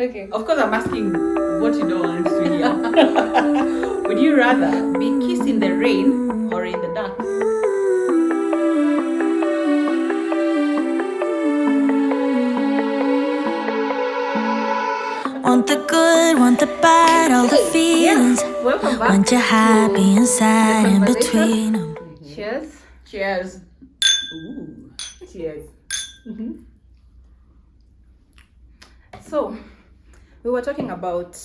Okay. Of course, I'm asking what you don't want to hear. Would you rather be kissed in the rain or in the dark? Want the good, want the bad, all the feelings. Yeah, welcome back. Want you happy and sad in between 'em. Cheers. Cheers. Ooh, cheers. So, we were talking about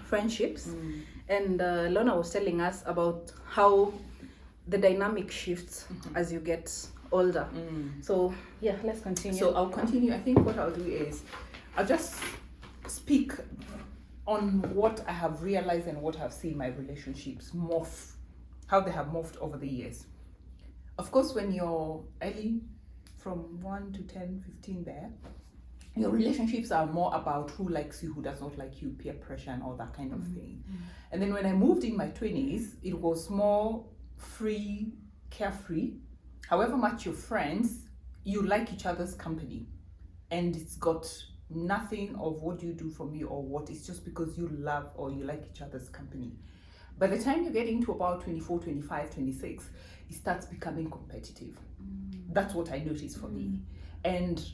friendships, and Lorna was telling us about how the dynamic shifts as you get older. So, yeah, let's continue. So I'll continue. I think what I'll do is I'll just speak on what I have realized and what I've seen my relationships morph, how they have morphed over the years. Of course, when you're early, from 1 to 10, 15 there, your relationships are more about who likes you, who does not like you, peer pressure and all that kind of thing. And then when I moved in my 20s, it was more free, carefree. However much you're friends, you like each other's company. And it's got nothing of what you do for me or what, it's just because you love or you like each other's company. By the time you get into about 24, 25, 26, it starts becoming competitive. That's what I noticed for me. And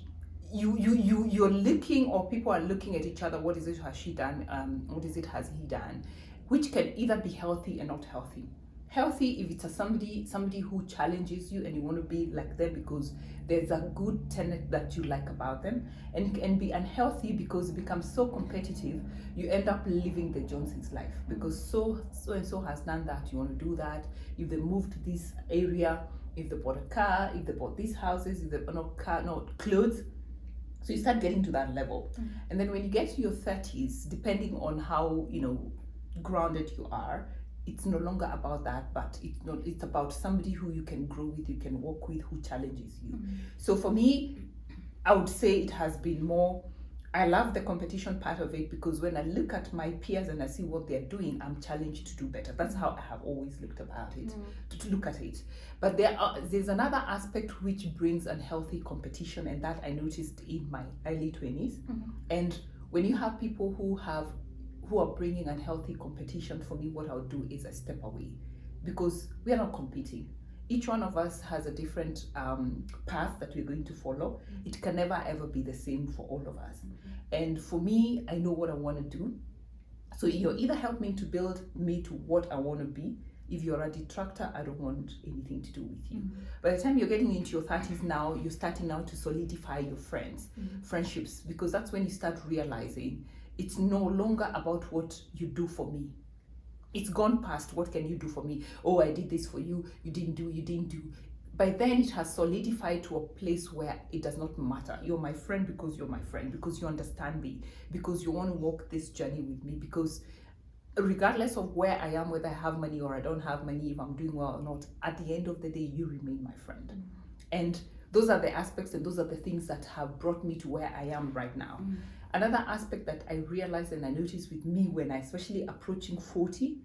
you're looking, or people are looking at each other, what is it has she done, what is it has he done, which can either be healthy and not healthy. Healthy if it's somebody who challenges you and you want to be like them because there's a good tenet that you like about them, and it can be unhealthy because it becomes so competitive you end up living the Johnson's life because so and so has done that, you want to do that. If they moved to this area, if they bought a car, if they bought these houses, if they bought clothes. So you start getting to that level. And then when you get to your 30s, depending on how grounded you are, it's no longer about that, but it's about somebody who you can grow with, you can work with, who challenges you. So for me, I would say it has been more, I love the competition part of it because when I look at my peers and I see what they're doing, I'm challenged to do better. That's how I have always looked about it, to look at it. But there's another aspect which brings unhealthy competition, and that I noticed in my early 20s. And when you have people who are bringing unhealthy competition, for me, what I'll do is I step away because we are not competing. Each one of us has a different path that we're going to follow. It can never ever be the same for all of us. And for me, I know what I want to do. So you either help me to build me to what I want to be. If you're a detractor, I don't want anything to do with you. By the time you're getting into your 30s now, you're starting now to solidify your friendships, because that's when you start realizing it's no longer about what you do for me. It's gone past what can you do for me. Oh, I did this for you, you didn't do. By then it has solidified to a place where it does not matter. You're my friend because you're my friend, because you understand me, because you want to walk this journey with me, because regardless of where I am, whether I have money or I don't have money, if I'm doing well or not, at the end of the day, you remain my friend. And those are the aspects and those are the things that have brought me to where I am right now. Another aspect that I realized and I noticed with me when I, especially approaching 40,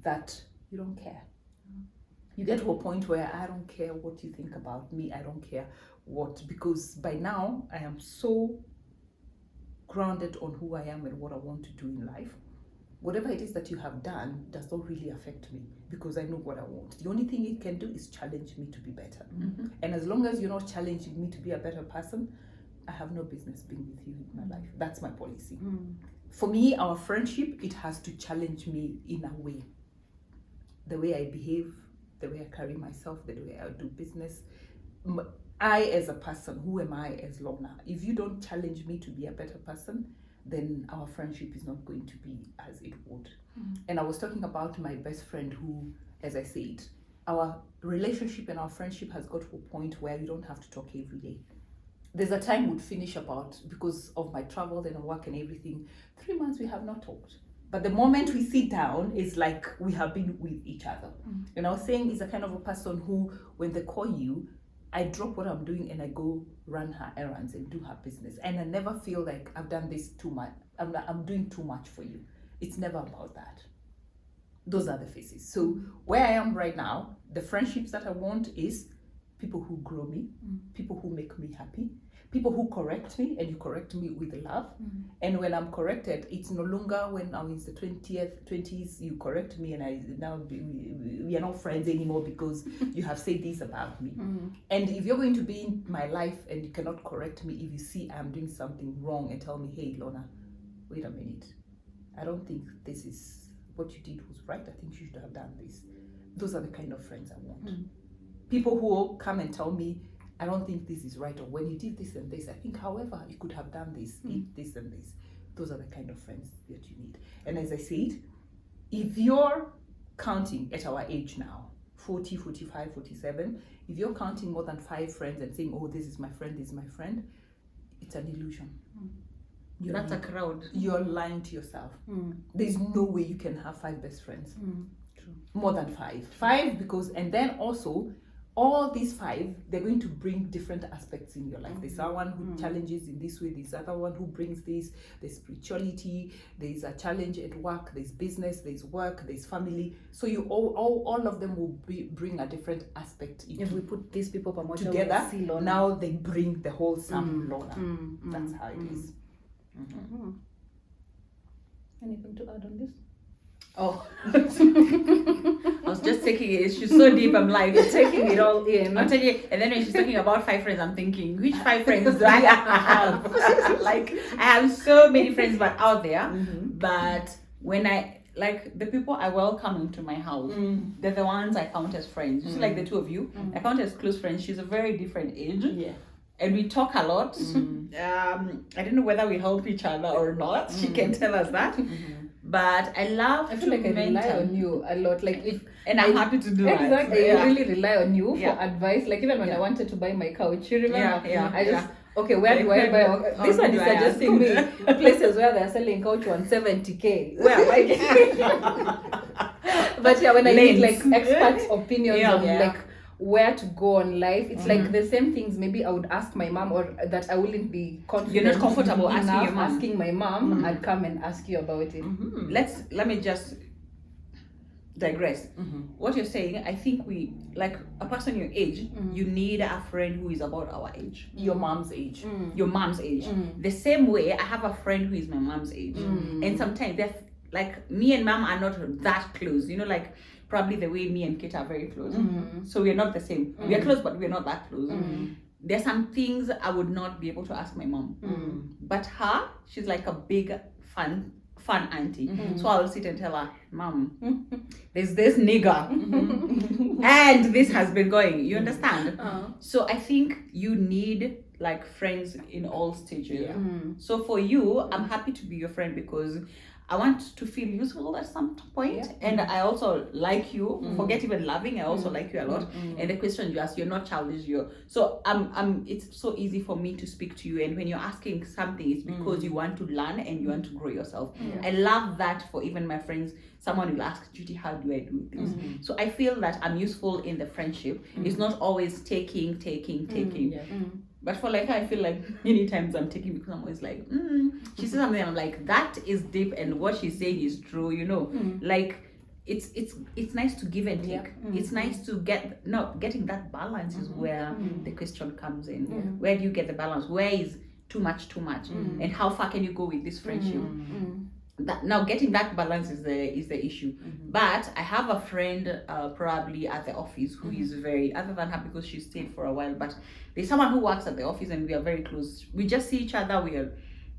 that you don't care. You get to a point where I don't care what you think about me, I don't care what, because by now I am so grounded on who I am and what I want to do in life. Whatever it is that you have done does not really affect me because I know what I want. The only thing it can do is challenge me to be better. And as long as you're not challenging me to be a better person, I have no business being with you in my life. That's my policy. For me, our friendship, it has to challenge me in a way. The way I behave, the way I carry myself, the way I do business. I as a person, who am I as Lorna? If you don't challenge me to be a better person, then our friendship is not going to be as it would. And I was talking about my best friend who, as I said, our relationship and our friendship has got to a point where we don't have to talk every day. There's a time we'd finish about, because of my travel and work and everything, 3 months we have not talked. But the moment we sit down, it's like we have been with each other. And I was saying is a kind of a person who, when they call you, I drop what I'm doing and I go run her errands and do her business. And I never feel like I've done this too much. I'm doing too much for you. It's never about that. Those are the faces. So where I am right now, the friendships that I want is people who grow me, people who make me happy, people who correct me, and you correct me with love. And when I'm corrected, it's no longer when I'm in the 20s, you correct me and we are not friends anymore because you have said this about me. And if you're going to be in my life and you cannot correct me, if you see I'm doing something wrong and tell me, hey, Lorna, wait a minute, I don't think this is what you did was right. I think you should have done this. Those are the kind of friends I want. People who will come and tell me, I don't think this is right, or when you did this and this, I think, however, you could have done this, this and this. Those are the kind of friends that you need. And as I said, if you're counting at our age now, 40, 45, 47, if you're counting more than 5 friends and saying, oh, this is my friend, it's an illusion. That's a crowd. You're lying to yourself. There's no way you can have 5 best friends. True. More than 5. 5 because, and then also, all these 5, they're going to bring different aspects in your life. There's someone who challenges in this way, there's other one who brings this, there's spirituality, there's a challenge at work, there's business, there's work, there's family. So you all of them will bring a different aspect. If we put these people together, now they bring the whole sum Lorna. That's how it is. Anything to add on this? Oh, I was just taking it. She's so deep. I'm like Taking it all in. I'm taking it, and then when she's talking about 5 friends, I'm thinking, which 5 friends do I have? Like, I have so many friends, but out there. But when I like the people I welcome into my house, they're the ones I count as friends. Just like the two of you, I count as close friends. She's a very different age. Yeah. And we talk a lot. I don't know whether we help each other or not. She can tell us that. But I love I feel like I rely on you a lot. Like if and I'm happy to do that. Exactly. I really rely on you for advice. Like even when I wanted to buy my couch, you remember? I just okay, where do I buy? This one is suggesting me places where they're selling couch 170K. Where but yeah, when I need like experts' opinions on like where to go on life, it's like the same things maybe I would ask my mom, or that I wouldn't be confident. You're not comfortable asking my mom. I'd come and ask you about it. Let me just digress. What you're saying, I think we, like a person your age, you need a friend who is about our age. Your mom's age. Your mom's age. The same way I have a friend who is my mom's age. And sometimes they're like, me and mom are not that close, you know, like probably the way me and Kate are very close. So we're not the same. We are close, but we're not that close. There's some things I would not be able to ask my mom. But her, she's like a big fun auntie. So I'll sit and tell her, Mom, there's this nigger and this has been going. You understand? So I think you need like friends in all stages. So for you, I'm happy to be your friend because I want to feel useful at some point, and I also like you. Forget even loving, I also like you a lot. And the question you ask, you're not childish. So it's so easy for me to speak to you. And when you're asking something, it's because you want to learn and you want to grow yourself. I love that for even my friends. Someone will ask, Judy, how do I do this? So I feel that I'm useful in the friendship. It's not always taking. But for like, I feel like many times I'm taking because I'm always like, she says something, I'm like, that is deep, and what she's saying is true, you know. Like it's nice to give and take. It's nice to getting that balance is where the question comes in. Where do you get the balance? Where is too much? And how far can you go with this friendship? Now getting that balance is the issue. But I have a friend probably at the office who is very, other than her because she stayed for a while, but there's someone who works at the office and we are very close. We just see each other,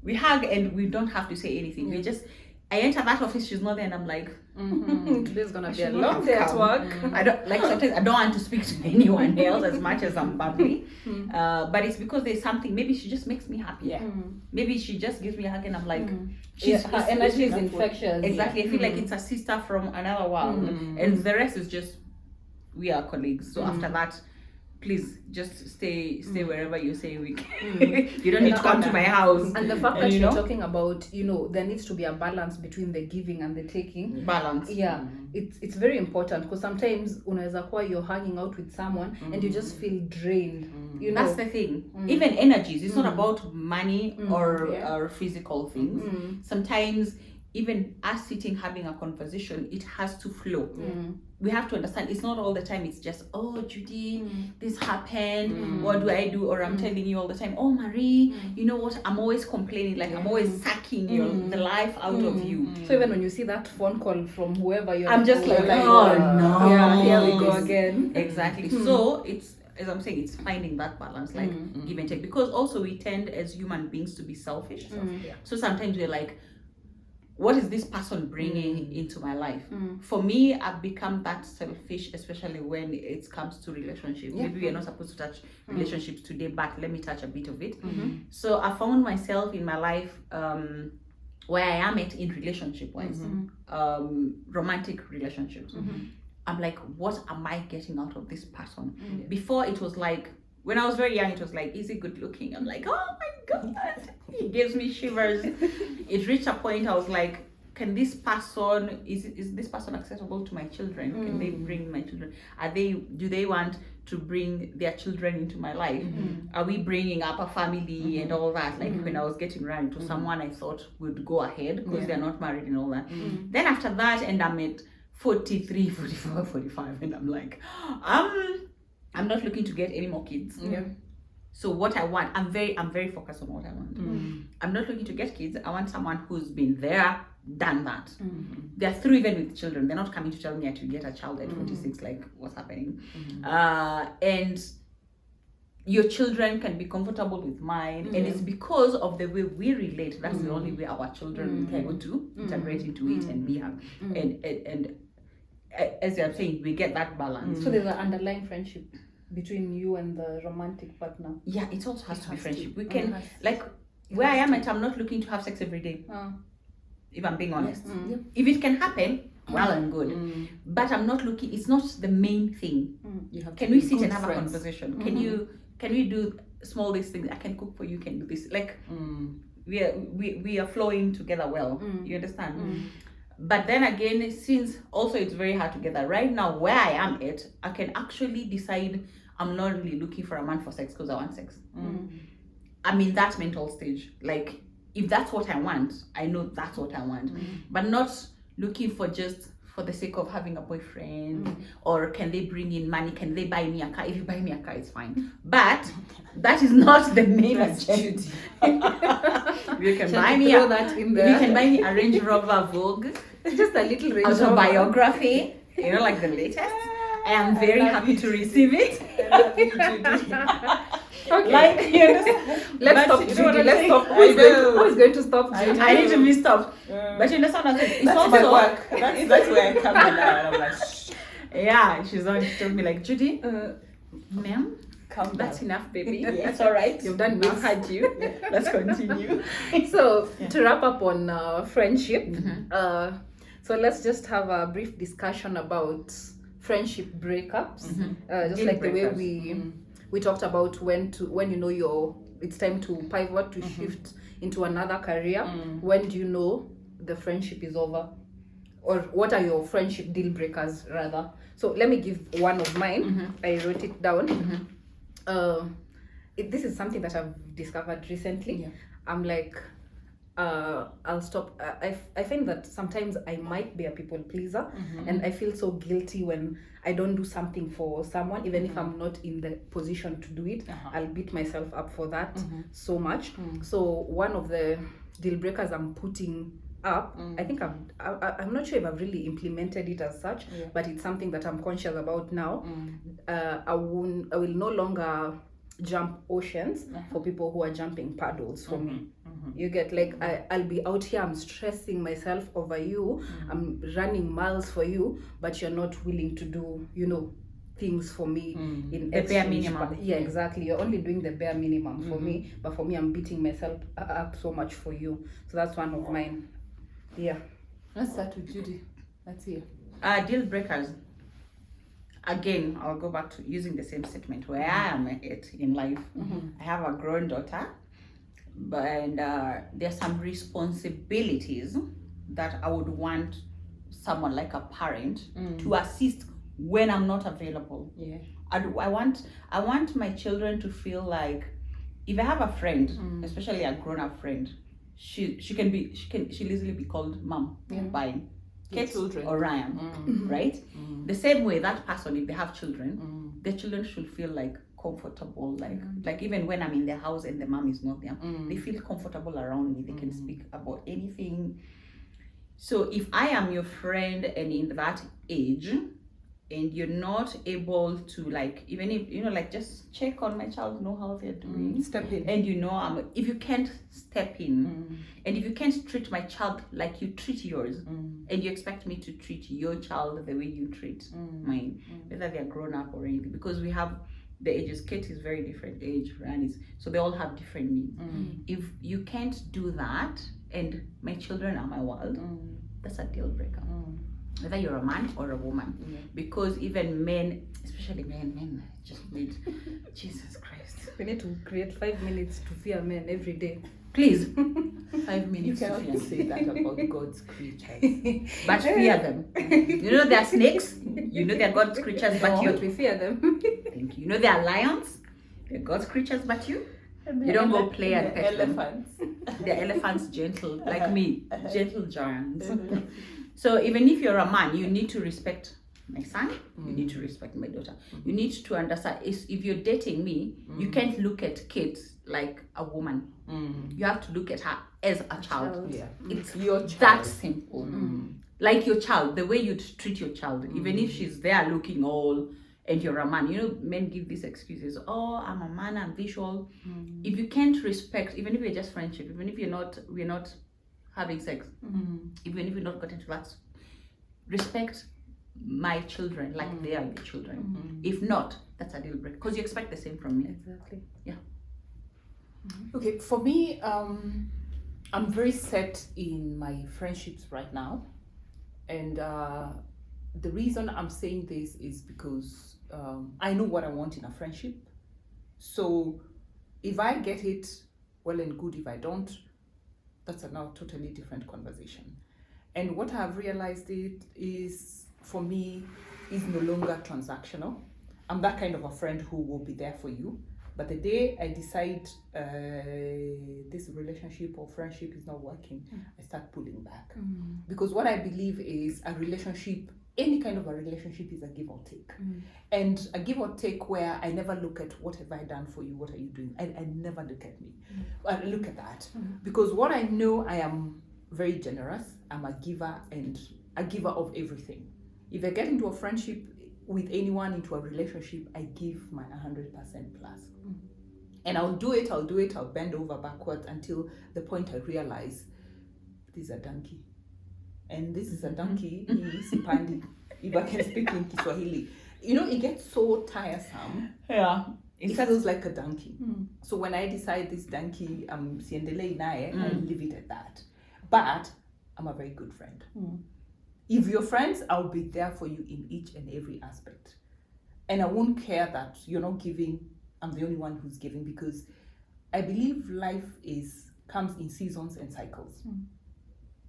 we hug and we don't have to say anything. We just, I enter that office, she's not there, and I'm like, today's gonna be a long day at work. I don't like, sometimes I don't want to speak to anyone else as much as I'm bubbly. But it's because there's something, maybe she just makes me happy. Maybe she just gives me a hug and I'm like, her energy is infectious. Exactly. I feel like it's a sister from another world. And the rest is just, we are colleagues. So after that, please just stay wherever you say we can. You don't need to come to my house. And the fact that you're talking about, there needs to be a balance between the giving and the taking. Balance. Yeah, it's very important because sometimes unaweza kuwa you're hanging out with someone and you just feel drained. That's the thing. Even energies. It's not about money or physical things. Sometimes even us sitting having a conversation, it has to flow. We have to understand it's not all the time, it's just, oh Judy, this happened, what do I do? Or I'm telling you all the time, oh Marie, you know what, I'm always complaining, like I'm always sucking the life out of you. So even when you see that phone call from whoever you're, I'm just like, oh no, yeah, here we go again. Exactly. So it's, as I'm saying, it's finding that balance, like give and take, because also we tend as human beings to be selfish. So sometimes we're like, what is this person bringing into my life? For me, I've become that selfish, especially when it comes to relationships. Maybe we're not supposed to touch relationships today, but let me touch a bit of it. So I found myself in my life where I am at in relationship wise, romantic relationships. I'm like, what am I getting out of this person? Before it was like, when I was very young, it was like, is he good looking? I'm like, oh my God, he gives me shivers. It reached a point I was like, can this person, is this person accessible to my children? Can they bring my children? Do they want to bring their children into my life? Are we bringing up a family and all that? Like when I was getting married to someone I thought would go ahead because they're not married and all that. Then after that, and I'm at 43, 44, 45, and I'm like, I'm not looking to get any more kids. So what I want, I'm very focused on what I want. I'm not looking to get kids. I want someone who's been there, done that. They're through even with children. They're not coming to tell me I should get a child at 46, like what's happening. And your children can be comfortable with mine, and it's because of the way we relate. That's the only way our children will be able to integrate into it and be and as I'm saying, we get that balance. So there's an underlying friendship between you and the romantic partner. Yeah, it also has to be friendship. We can, like, where I am at, I'm not looking to have sex every day. If I'm being honest. If it can happen, well and good. But I'm not looking, it's not the main thing. Can we sit and have a conversation? Can we do small these things? I can cook for you, can do this. Like, we are flowing together well. You understand? But then again, since also it's very hard to get that right now where I am at, I can actually decide I'm not really looking for a man for sex because I want sex. I'm in that mental stage. Like, if that's what I want, I know that's what I want. But not looking for just for the sake of having a boyfriend, or can they bring in money? Can they buy me a car? If you buy me a car, it's fine. But that is not the main agenda. You can buy me you can buy me a Range Rover Vogue. It's just a little Range Rover autobiography, you know, like the latest. I am very happy to receive it. Okay. Like, you know, let's stop Judy. Let's stop. Who is going to stop Judy? I need to be stopped. But you understand what I'm saying? It's that's also work. That's where I come in now, and I'm like, shh. Yeah, she told me like, Judy, ma'am, that's enough, baby. It's all right. You've done enough. We've had you. Let's continue. So to wrap up on friendship, so let's just have a brief discussion about friendship breakups. Just Deal like breakers. the way we talked about when you know it's time to pivot, to shift into another career. When do you know the friendship is over, or what are your friendship deal breakers rather? So let me give one of mine. I wrote it down. This is something that I've discovered recently. I'm like, I'll stop. I find that sometimes I might be a people pleaser, and I feel so guilty when I don't do something for someone, even if I'm not in the position to do it. I'll beat myself up for that so much. So one of the deal breakers I'm putting up, I think I'm not sure if I've really implemented it as such, but it's something that I'm conscious about now. I will no longer jump oceans for people who are jumping paddles for me. You get, like, I'll be out here, I'm stressing myself over you, I'm running miles for you, but you're not willing to do, you know, things for me in the bare exchange. minimum. Yeah, exactly. You're only doing the bare minimum for me, but for me, I'm beating myself up so much for you. So that's one of mine. Yeah. Let's start with Judy. Let's hear. Deal breakers. Again, I'll go back to using the same statement where I am at in life. I have a grown daughter, and there's some responsibilities that I would want someone like a parent to assist when I'm not available. I want my children to feel like if I have a friend, especially a grown-up friend, she'll easily be called mom by Kate children. or Ryan, right? The same way that person, if they have children, their children should feel like comfortable, like even when I'm in their house and the mom is not there, they feel comfortable around me. They can speak about anything. So if I am your friend and in that age, and you're not able to, like, even if like just check on my child, know how they're doing, Step in. and if you can't step in, and if you can't treat my child like you treat yours, and you expect me to treat your child the way you treat mine, whether they're grown up or anything, because we have the ages. Kate is very different age, Ryan is, so they all have different needs. If you can't do that and my children are my world, that's a deal breaker. Whether you're a man or a woman, because even men, especially men just need Jesus Christ. We need to create 5 minutes to fear men every day. Please, 5 You minutes to cannot fear. say that about God's creatures. But fear them. You know they're snakes. You know they're God's creatures, but But we fear them. Thank you. You know they're lions. They're God's creatures, but you don't go play and pet them. Elephants. They're elephants, gentle, like me, gentle giants. So even if you're a man, you need to respect my son. You need to respect my daughter. You need to understand, if you're dating me, you can't look at kids like a woman. You have to look at her as a child. Yeah. It's Your that child. simple. Like your child, the way you treat your child, even if she's there looking all and you're a man. Men give these excuses. Oh, I'm a man, I'm visual. If you can't respect, even if you're just friendship, even if we're not having sex, even if you're not gotten to that, respect my children like they are your children. If not, that's a deal breaker, because you expect the same from me. Exactly. Yeah. Okay, for me, I'm very set in my friendships right now, and the reason I'm saying this is because I know what I want in a friendship. So if I get it, well and good. If I don't, that's a now totally different conversation. And what I've realized is, for me, is no longer transactional. I'm that kind of a friend who will be there for you. But the day I decide this relationship or friendship is not working, I start pulling back. Because what I believe is a relationship, any kind of a relationship, is a give or take. And a give or take where I never look at what have I done for you, what are you doing? I never look at me. I look at that. Because what I know, I am very generous. I'm a giver, and a giver of everything. If I get into a friendship with anyone, into a relationship, I give my 100% plus. And I'll do it, I'll bend over backwards until the point I realize this is a donkey. And this is a donkey, is Sipandi, if I can speak in Kiswahili. It gets so tiresome. Yeah. It feels like a donkey. So when I decide this donkey, siendelei nae, I leave it at that. But I'm a very good friend. If you're friends, I'll be there for you in each and every aspect. And I won't care that you're not giving, I'm the only one who's giving, because I believe life comes in seasons and cycles.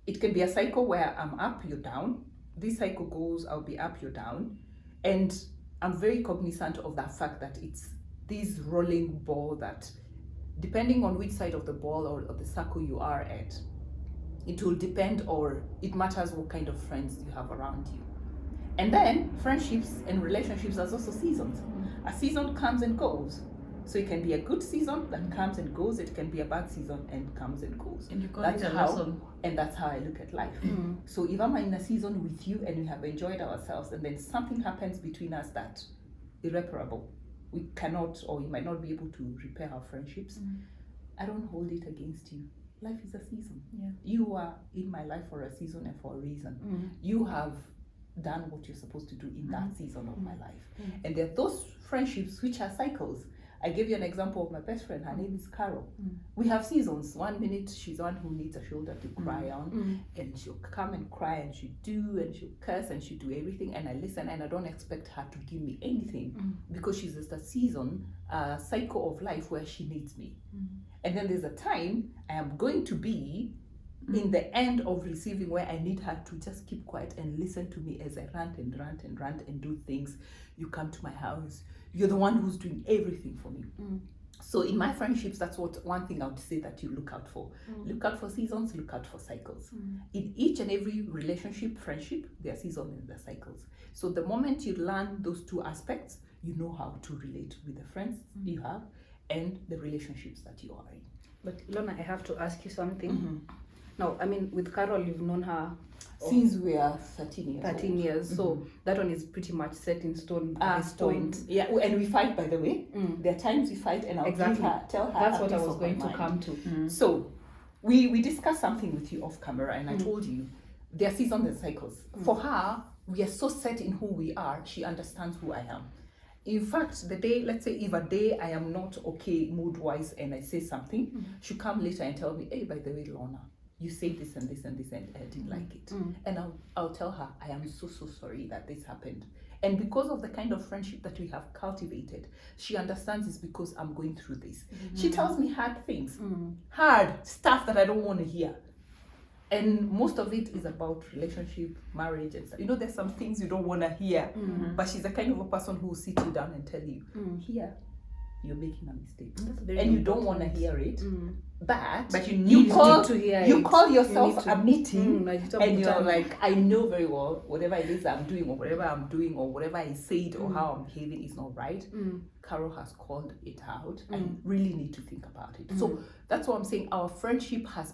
It can be a cycle where I'm up, you're down. This cycle goes, I'll be up, you're down. And I'm very cognizant of that fact that it's this rolling ball that, depending on which side of the ball or of the circle you are at, it will depend, or it matters what kind of friends you have around you. And then friendships and relationships are also seasons. A season comes and goes. So it can be a good season that comes and goes. It can be a bad season and comes and goes. And you call That's it a how, lesson. and that's how I look at life. So if I'm in a season with you and we have enjoyed ourselves, and then something happens between us that irreparable, we cannot, or you might not be able to repair our friendships, I don't hold it against you. Life is a season. Yeah. You are in my life for a season and for a reason. You have done what you're supposed to do in that season of my life. And there are those friendships which are cycles. I gave you an example of my best friend. Her name is Carol. We have seasons. 1 minute she's the one who needs a shoulder to cry on, and she'll come and cry, and she'll curse, and she'll do everything, and I listen, and I don't expect her to give me anything, because she's just a season, a cycle of life where she needs me. And then there's a time I am going to be in the end of receiving, where I need her to just keep quiet and listen to me as I rant and do things. You come to my house, you're the one who's doing everything for me. So in my friendships, that's what one thing I would say that you look out for. Look out for seasons, look out for cycles. In each and every relationship, friendship, there are seasons and there are cycles. So the moment you learn those two aspects, you know how to relate with the friends you have and the relationships that you are in. But Lorna, I have to ask you something. Now, I mean, with Carol, you've known her Since we are 13 years 13 old. years, so that one is pretty much set in stone at this point. Yeah, and we fight, by the way. There are times we fight, and I'll Exactly. tell her. That's a what I piece was of my going to mind. come to. So we discussed something with you off camera, and I told you there are seasons and cycles. For her, we are so set in who we are, she understands who I am. In fact, the day, let's say if a day I am not okay mood-wise and I say something, she'll come later and tell me, hey, by the way, Lorna, you say this and this and this and I didn't like it. And I'll tell her, I am so sorry that this happened. And because of the kind of friendship that we have cultivated, she understands it's because I'm going through this. She tells me hard things, hard stuff that I don't want to hear. And most of it is about relationship, marriage, and stuff. You know, there's some things you don't want to hear, but she's the kind of a person who will sit you down and tell you, here, you're making a mistake. And you don't want to hear it, but you need to hear you it. call You yourself need to- a meeting, najita and you're mkutano. like, I know very well whatever it is I'm doing, or whatever I'm doing, or whatever I said, or how I'm behaving is not right. Carol has called it out. I really need to think about it. So that's what I'm saying. Our friendship has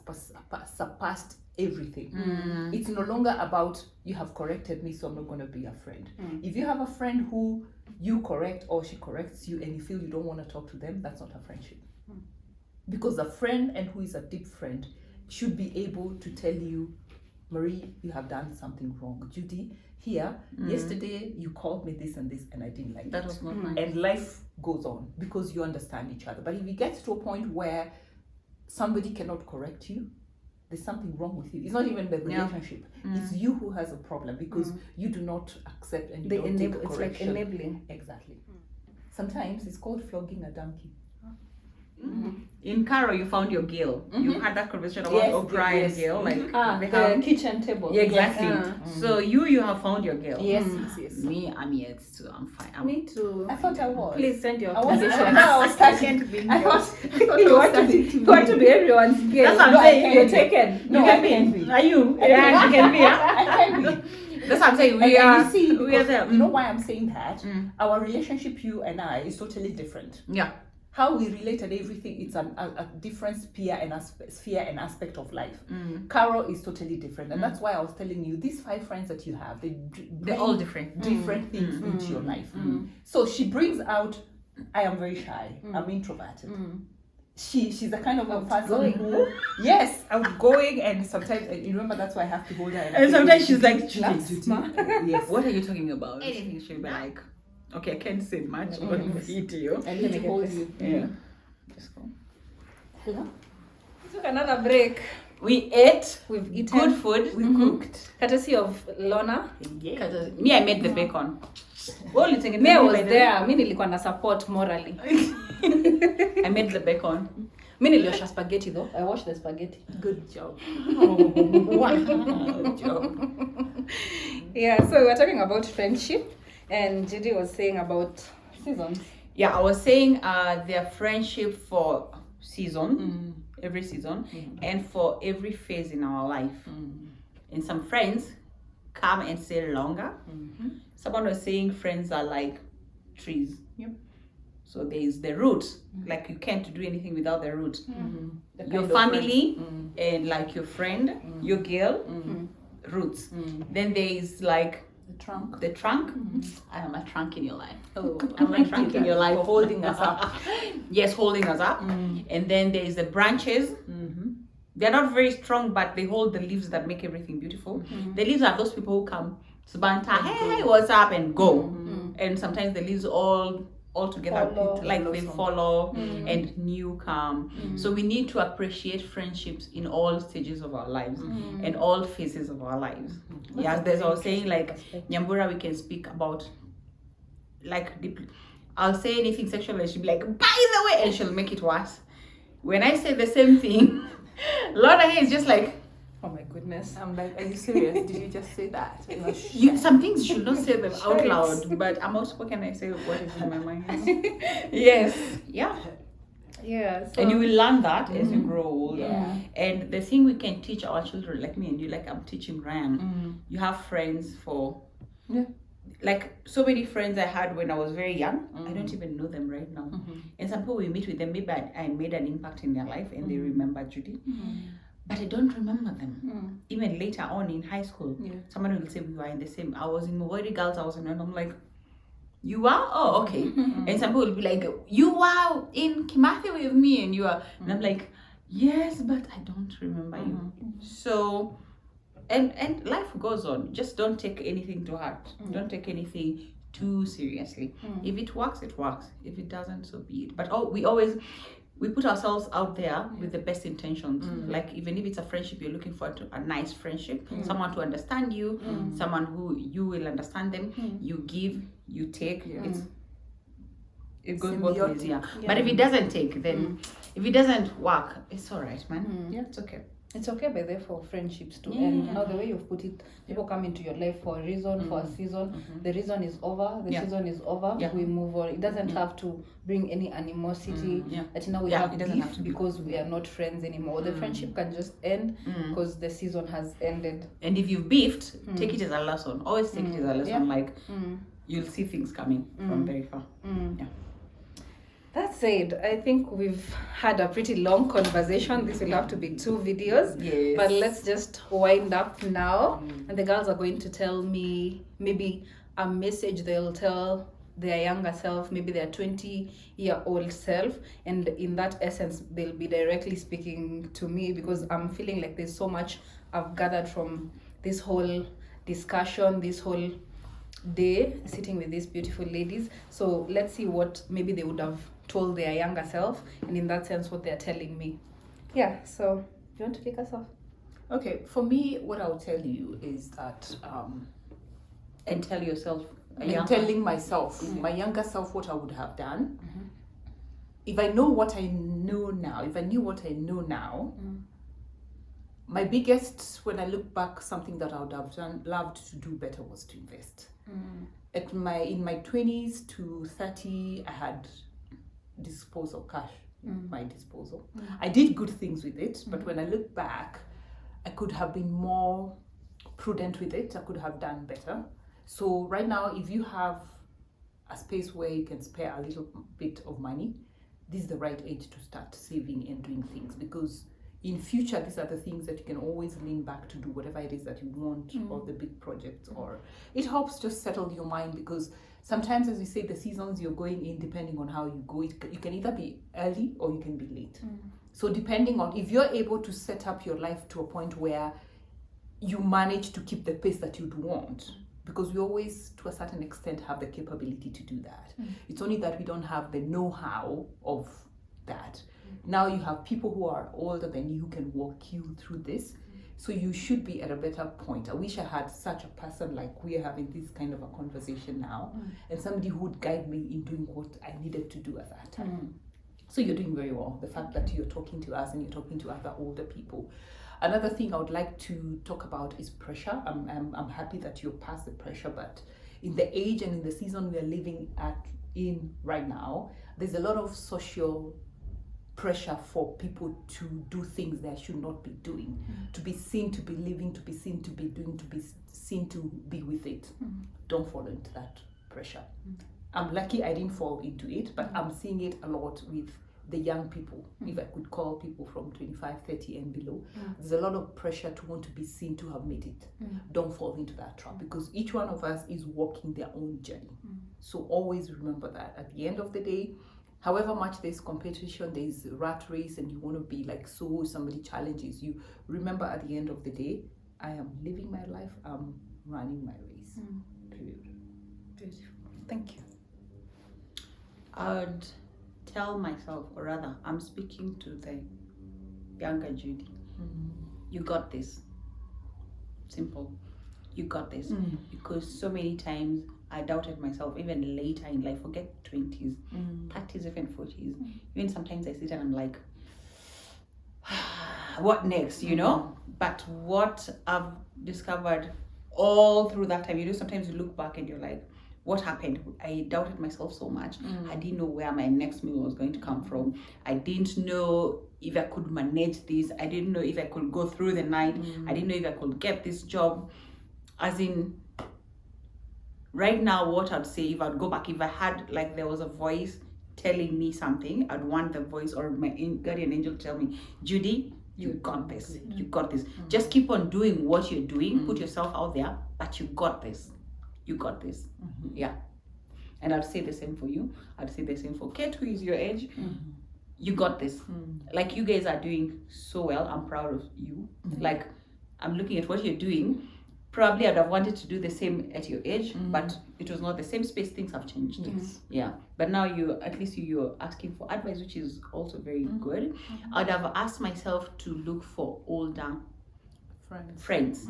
surpassed everything. It's no longer about you have corrected me, so I'm not going to be a friend. If you have a friend who you correct or she corrects you and you feel you don't want to talk to them, that's not a friendship. Because a friend, and who is a deep friend, should be able to tell you, Marie, you have done something wrong. Judy, here, yesterday you called me this and this and I didn't like That it. was not nice. And life goes on because you understand each other. But if you get to a point where somebody cannot correct you, there's something wrong with you. It's not even the relationship. It's you who has a problem because you do not accept and you They don't enable, take it's like correction. enabling. Exactly. Sometimes it's called flogging a donkey. In Carol, you found your girl. You had that conversation about Yes, Oprah yes. and girl, like they The have- kitchen table. yeah, exactly. Yeah. So you have found your girl. Yes. Me, I'm yet, so I'm fine. Me too. I thought I was. Please send your I was. application. I was starting. I thought You want to be everyone's girl. That's what I'm No, I saying. can't You're be. taken. No, You I can can be. be. Are you? Yeah, you can be. Yeah? I can be. That's what I'm saying. And We are. you see, we are because there. you know why I'm saying that? Our relationship, you and I, is totally different. Yeah. How we relate and everything, it's a different sphere and aspect of life. Carol is totally different, and that's why I was telling you these 5 friends that you have, They're all different. different things into your life. So she brings out, I am very shy, I'm introverted. She's the kind of a person who, yes, outgoing, and sometimes, and you remember, that's why I have to hold her. And sometimes she's like, Judy, yes. What are you talking about? Anything. She'll be like, okay, I can't say much on video. I need to hold you. Yeah. Just go. Hello? We took another break. We ate We've eaten. good food. We cooked. Courtesy of Lorna. Yeah. Me, I made the bacon. Only taking Me, I was there. Mi nilikuwa na support morally. I made the bacon. Mi niliosha spaghetti though. I washed the spaghetti. Good job. Good job. Yeah, so we were talking about friendship, and Judy was saying about seasons. Yeah, I was saying their friendship for season, every season, and for every phase in our life. And some friends come and stay longer. Someone was saying friends are like trees. Yep. So there is the root, like you can't do anything without the root. The Your kind of family and like your friend, your girl, roots. Then there is like the trunk. the trunk. I am a trunk in your life. Oh, I'm a trunk in your life. For holding us up. Yes, holding us up. And then there is the branches. They're not very strong, but they hold the leaves that make everything beautiful. The leaves are those people who come to banter, hey, what's up, and go. And sometimes the leaves all together, Follow. like they follow and new come. So we need to appreciate friendships in all stages of our lives and all phases of our lives. Yeah, there's I was saying like Nyambura, we can speak about like deeply. I'll say anything sexual and she'll be like, by the way, and she'll make it worse. When I say the same thing, Lorna is just like, Oh my goodness. I'm like, are you serious? Did you just say that? some things you should not say them out loud, but I'm outspoken. I say what is in my mind. Yes. Yeah. Yeah. So, And you will learn that as you grow older. Yeah. And the thing we can teach our children, like me and you, like I'm teaching Ryan, you have friends for, like so many friends I had when I was very young, I don't even know them right now. And some people we meet with them, maybe I made an impact in their life and they remember Judy. But I don't remember them. Even later on in high school, someone will say we were in the same, I was in Mowari Girls, I was in, and I'm like, you are? Oh, okay. And some people will be like, you were in Kimathi with me, and you are, and I'm like, yes, but I don't remember you. So, and life goes on. Just don't take anything to heart. Don't take anything too seriously. If it works, it works. If it doesn't, so be it. But we put ourselves out there with the best intentions. Like even if it's a friendship, you're looking for a nice friendship, someone to understand you, someone who you will understand them. You give, you take. It goes both ways. Yeah. But if it doesn't take, then if it doesn't work, it's all right, man. Yeah, it's okay. It's okay by there for friendships too. And now the way you've put it, people come into your life for a reason, for a season. The reason is over. The season is over. We move on. It doesn't have to bring any animosity. That now we have beef because we are not friends anymore. The friendship can just end because the season has ended. And if you've beefed, take it as a lesson. Always take it as a lesson. Like you'll see things coming from very far. Yeah. That said, I think we've had a pretty long conversation. This will have to be 2 videos. Yes. But let's just wind up now. And the girls are going to tell me maybe a message they'll tell their younger self, maybe their 20-year-old self. And in that essence, they'll be directly speaking to me because I'm feeling like there's so much I've gathered from this whole discussion, this whole day sitting with these beautiful ladies. So let's see what maybe they would have told their younger self, and in that sense what they're telling me. Yeah, so you want to kick us off? Okay, for me, what I'll tell you is that And tell yourself, I'm telling myself, my younger self, what I would have done. If I know what I know now, if I knew what I know now, my biggest, when I look back, something that I would have loved to do better was to invest. In my 20s to 30, I had disposal cash, my disposal. I did good things with it, but when I look back, I could have been more prudent with it. I could have done better. So right now, if you have a space where you can spare a little bit of money, this is the right age to start saving and doing things, because in future, these are the things that you can always lean back to do whatever it is that you want, or the big projects, or it helps just settle your mind, because sometimes, as we say, the seasons you're going in, depending on how you go, you can either be early or you can be late. So depending on, if you're able to set up your life to a point where you manage to keep the pace that you'd want, because we always, to a certain extent, have the capability to do that. It's only that we don't have the know-how of that. Now you have people who are older than you who can walk you through this. So you should be at a better point. I wish I had such a person like we're having this kind of a conversation now, and somebody who would guide me in doing what I needed to do at that time. So you're doing very well. The fact that you're talking to us and you're talking to other older people. Another thing I would like to talk about is pressure. I'm happy that you're past the pressure, but in the age and in the season we are living in right now, there's a lot of social pressure for people to do things they should not be doing, to be seen to be living, to be seen to be doing, to be seen to be with it. Don't fall into that pressure. I'm lucky I didn't fall into it, but I'm seeing it a lot with the young people, if I could call people from 25, 30 and below. There's a lot of pressure to want to be seen to have made it. Don't fall into that trap, because each one of us is walking their own journey. So always remember that at the end of the day, however much there's competition, there's rat race, and you want to be like, so somebody challenges you, remember at the end of the day, I am living my life, I'm running my race. Period. Beautiful. Thank you. I would tell myself, or rather, I'm speaking to the younger Judy. You got this. Simple. You got this. Because so many times I doubted myself, even later in life, forget 20s, 30s, even 40s. Even sometimes I sit and I'm like, what next, you know? But what I've discovered all through that time, you know, sometimes you look back and you're like, what happened? I doubted myself so much. I didn't know where my next meal was going to come from. I didn't know if I could manage this. I didn't know if I could go through the night. I didn't know if I could get this job. As in, right now, what I'd say, if I'd go back, if I had, like, there was a voice telling me something, I'd want the voice or my guardian angel to tell me, Judy, you got this. You got this. Just keep on doing what you're doing. Put yourself out there, but you got this. You got this. Yeah. And I'd say the same for you. I'd say the same for Kate, who is your age. You got this. Like, you guys are doing so well. I'm proud of you. Like, I'm looking at what you're doing. Probably I'd have wanted to do the same at your age, but it was not the same space. Things have changed. Yeah. But now you're asking for advice, which is also very good. I'd have asked myself to look for older friends,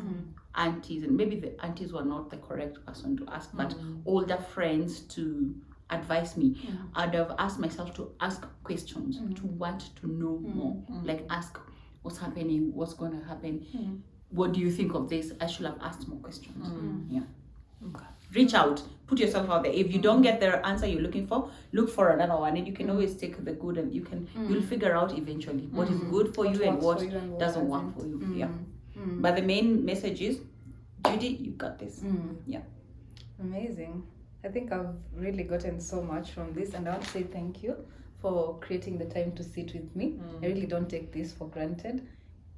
aunties, and maybe the aunties were not the correct person to ask, but older friends to advise me. I'd have asked myself to ask questions, to want to know more, like ask what's happening, what's going to happen, what do you think of this? I should have asked more questions. Yeah. Okay. Reach out, put yourself out there. If you don't get the answer you're looking for, look for another one, and you can always take the good, and you'll figure out eventually what is good for you and what doesn't work for you. Yeah. But the main message is, Judy, you got this. Yeah. Amazing. I think I've really gotten so much from this, and I want to say thank you for creating the time to sit with me. I really don't take this for granted.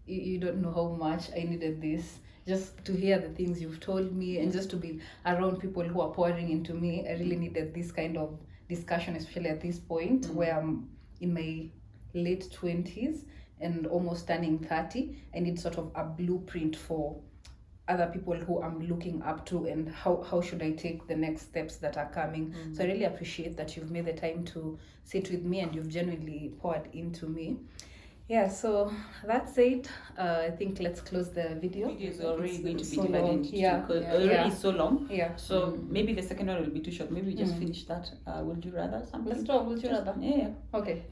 You don't know how much I needed this, just to hear the things you've told me, and just to be around people who are pouring into me. I really needed this kind of discussion, especially at this point where I'm in my late 20s and almost turning 30. I need sort of a blueprint for other people who I'm looking up to, and how should I take the next steps that are coming. So I really appreciate that you've made the time to sit with me and you've genuinely poured into me. Yeah, so that's it. I think let's close the video. The video is already going to be so divided long. into two, Yeah, because yeah, already yeah. is so long. Yeah. So maybe the second one will be too short. Maybe we just finish that. Would you rather something? Let's talk. Would you rather? Yeah. Okay.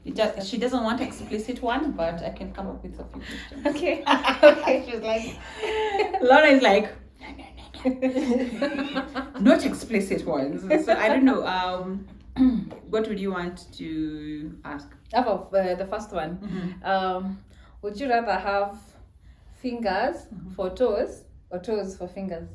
She doesn't want explicit one, but I can come up with a few questions. Okay. Okay. She's like, Lorna is like, not explicit ones. So I don't know. What would you want to ask? about the first one. Would you rather have fingers for toes or toes for fingers?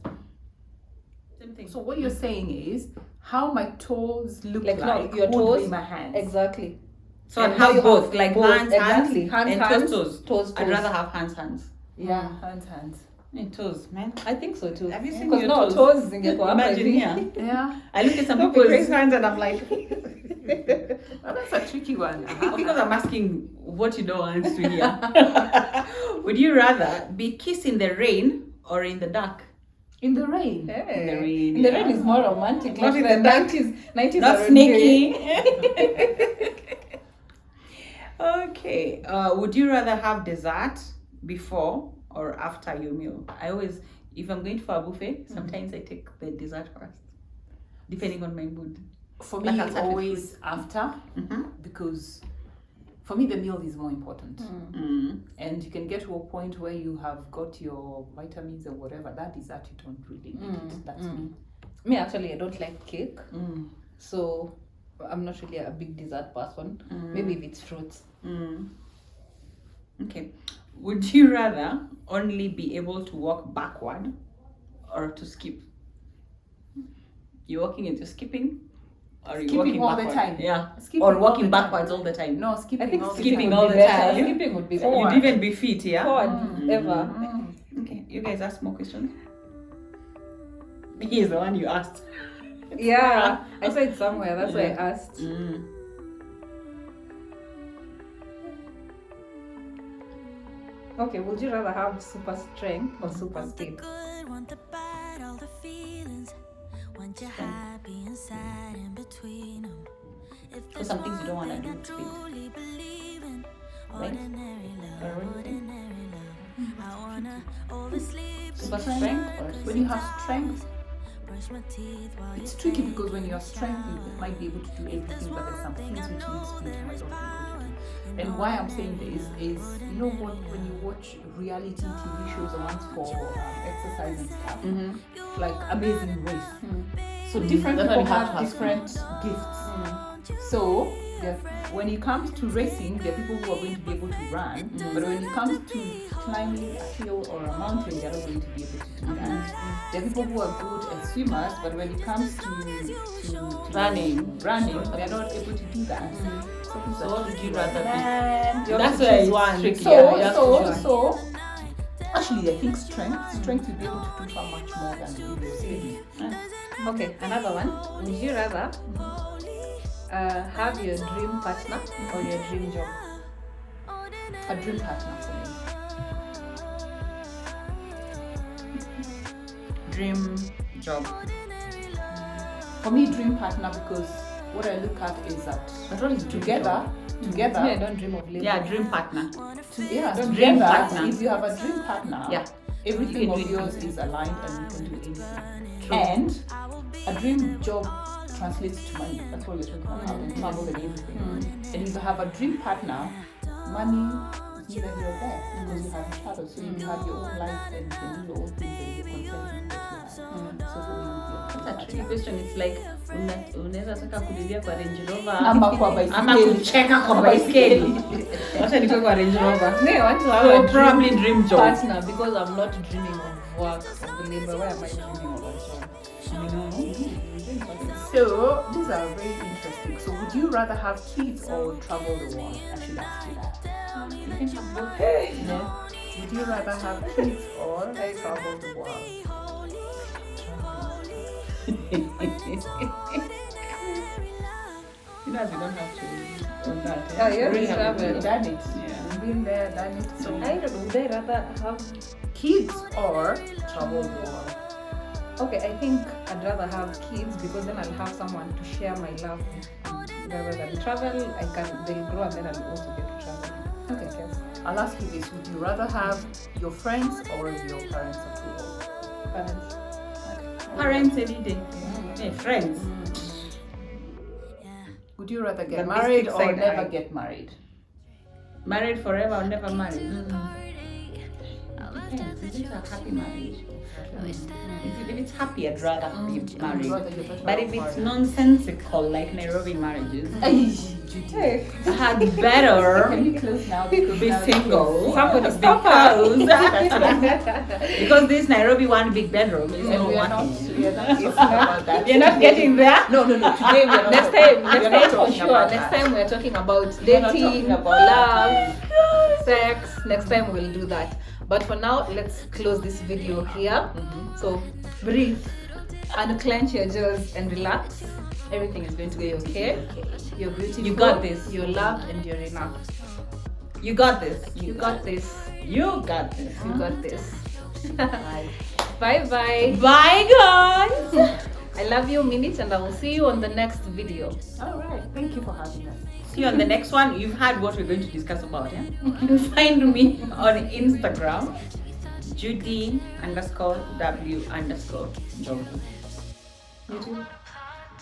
Same thing. So what you're saying is how my toes look Like, like, no, your would toes be my hands. Exactly. So And I'd now have you both, have like both, hands, exactly. hands, and Hands, toes. toes. I'd rather have hands. Yeah, hands. And toes, man. I think so too. Have you seen Because your no, toes? toes zingekuwa hapa Imagine hivi. here. Yeah. I look at some Don't be people's crazy. hands and I'm like, Well, that's a tricky one. of course I'm asking what you don't want to hear. Would you rather be kissed in the rain or in the dark? In the rain. Hey. In the rain, In the yeah. rain is more romantic. Not Not in in the the dark. 90s. Not are sneaky. Okay. Would you rather have dessert before or after your meal? I always, if I'm going for a buffet, sometimes I take the dessert first, depending on my mood. For Like me, I'll start with always after, because for me the meal is more important. And you can get to a point where you have got your vitamins or whatever. That dessert you don't really need it. That's me. Me, actually, I don't like cake. So I'm not really a big dessert person. Maybe if it's fruits. Okay. Would you rather only be able to walk backward or to skip? You're walking and you're skipping? Or you're Skipping walking all the backward? time. Yeah. Skipping or all walking the time. backwards all the time? No, skipping. I think all the skipping time. all would the be better. time. Skipping would be Forward. better. You'd even be fit, yeah? Forward, ever. Okay. You guys ask more questions? He is the one you asked. Yeah, I saw it somewhere. That's why I asked. Okay, would you rather have super strength or super Want the speed? good, want the bad, all the feelings. Want you happy and sad in between them. If So some things you don't want to do I with speed. truly believe in, Right? ordinary love, Or what do you think? ordinary love. I wanna oversleep. Super strength or When you have strength, Brush my teeth while it's you tricky take because when you have a strength, you shower. might be able to do everything, but there's some things which need speed you might not be able to do. And know why I I'm saying never this is, you know what, when you watch reality TV shows or ones for exercise and stuff, like Amazing Race. So different That's why people you have have to have different gifts. So when it comes to racing, there are people who are going to be able to run, but when it comes to climbing a hill or a mountain, they are not going to be able to do that. There are people who are good as swimmers, but when it comes to Running. they are not able to do that. So what would you rather be? You That's have to where choose it's one. tricky. So, Yeah, you have to choose one. so actually, I think strength will be able to do far much more than your speed. Okay, another one. Would you rather have your dream partner or your dream job? A dream partner for me. Dream job. For me, dream partner, because what I look at is that But what is together, Me, I don't dream of living. Yeah, dream partner. yeah, Dream together, partner. if you have a dream partner, Yeah. everything You of can do yours is aligned and you can do anything. True. And a dream job translates to money. That's what we're talking about, and travel and everything. And if you have a dream partner, money is neither here or there because you have each other. So you have your own life and you can do your own things and you're content with what you have. So for me, That's a tricky question. It's like unaweza taka kulilia kwa Range Rover ama kwa baiskeli. ama kucheka kwa baiskeli. Wacha nikuwe kwa Range Rover. Me, I want to have So a dream probably dream job. partner because I'm not dreaming of work of labor. Why am I dreaming of a job? So these are very interesting. So would you rather have kids or travel the world? I should ask you that. You can have both. No. Would you rather have kids or travel the world? You know, we don't have to on that. Oh, you Really have have to We've done it. Yeah. We've been there, done it. So I don't know. Would I rather have? kids or travel the world? Okay, I think I'd rather have kids because then I'll have someone to share my love with. Rather than travel, they'll grow and then I'll also get to travel. Okay, yes. I'll ask you this: would you rather have your friends or your parents' approval? Parents. Parents any day. Yeah, friends. Would you rather get The married mystic or side never eye. get married? Married forever or never married. Depends. Is it a happy marriage? If it's happy, I'd rather be married. But if it's nonsensical, like Nairobi marriages, Hey. had better Can we close now? Because be now single. Somebody stop her. Because this Nairobi one big bedroom is And not we are not, working. we are not talking about that. You're not getting there? No. Today we are not. Next talking- time we are not for talking sure. about Next that. time we're talking about We're not dating, talking about love, sex. Next time we'll do that. But for now, let's close this video here. So breathe, unclench your jaws and relax. Everything is going to be okay. You're beautiful. You got this. You're loved and you're enough. You got this. You got this. You got this. You got this. Bye bye. Bye, guys. I love you, Minute, and I will see you on the next video. All right. Thank you for having us. See you on the next one. You've heard what we're going to discuss about, yeah? You find me on Instagram, Judy_W_Jogu.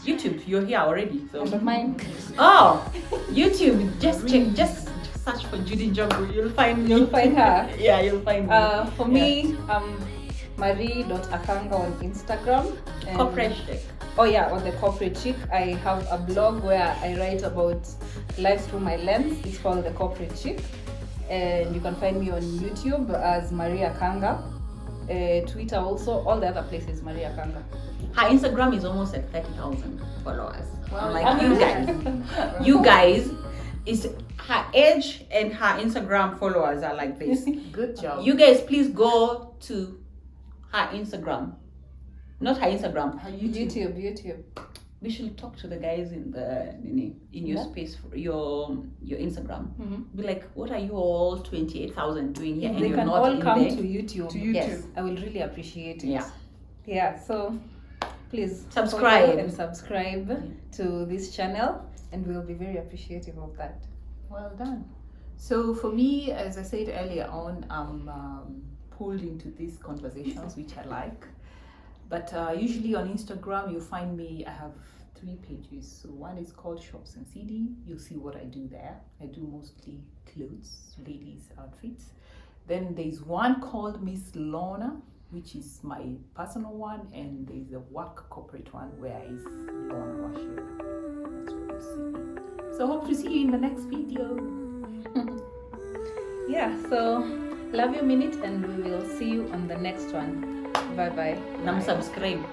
YouTube, you're here already. So Mine. oh, YouTube, just search for Judy Jogu. You'll find me. You'll find her. Yeah, you'll find me. For me, Marie.akanga on Instagram. And- Corporate chic. Oh yeah, on the corporate chic, I have a blog where I write about life through my lens. It's called the corporate chic, and you can find me on YouTube as Maria Kanga, Twitter also, all the other places Maria Kanga. Her Instagram is almost at 30,000 followers. Wow. I'm like, you guys, is her age and her Instagram followers are like this. Good job. You guys, please go to her Instagram, not her Instagram. Her YouTube. YouTube. We should talk to the guys in your Yeah. space, your Instagram. Mm-hmm. Be like, what are you all 28,000 doing here? If And they you're can not all in come there? to YouTube, Yes. I will really appreciate it. Yeah. Yeah, so please Subscribe. follow and subscribe to this channel, and we'll be very appreciative of that. Well done. So for me, as I said earlier on, I'm pulled into these conversations, which I like. But usually on Instagram, you find me, I have 3 pages. So one is called Shops and CD. You'll see what I do there. I do mostly clothes, ladies' outfits. Then there's one called Miss Lorna. which is my personal one, and there's a work corporate one where is Lorna Wachira. That's what you see. So hope to see you in the next video. Yeah, so love you minute, and we will see you on the next one. Bye bye. Nam subscribe.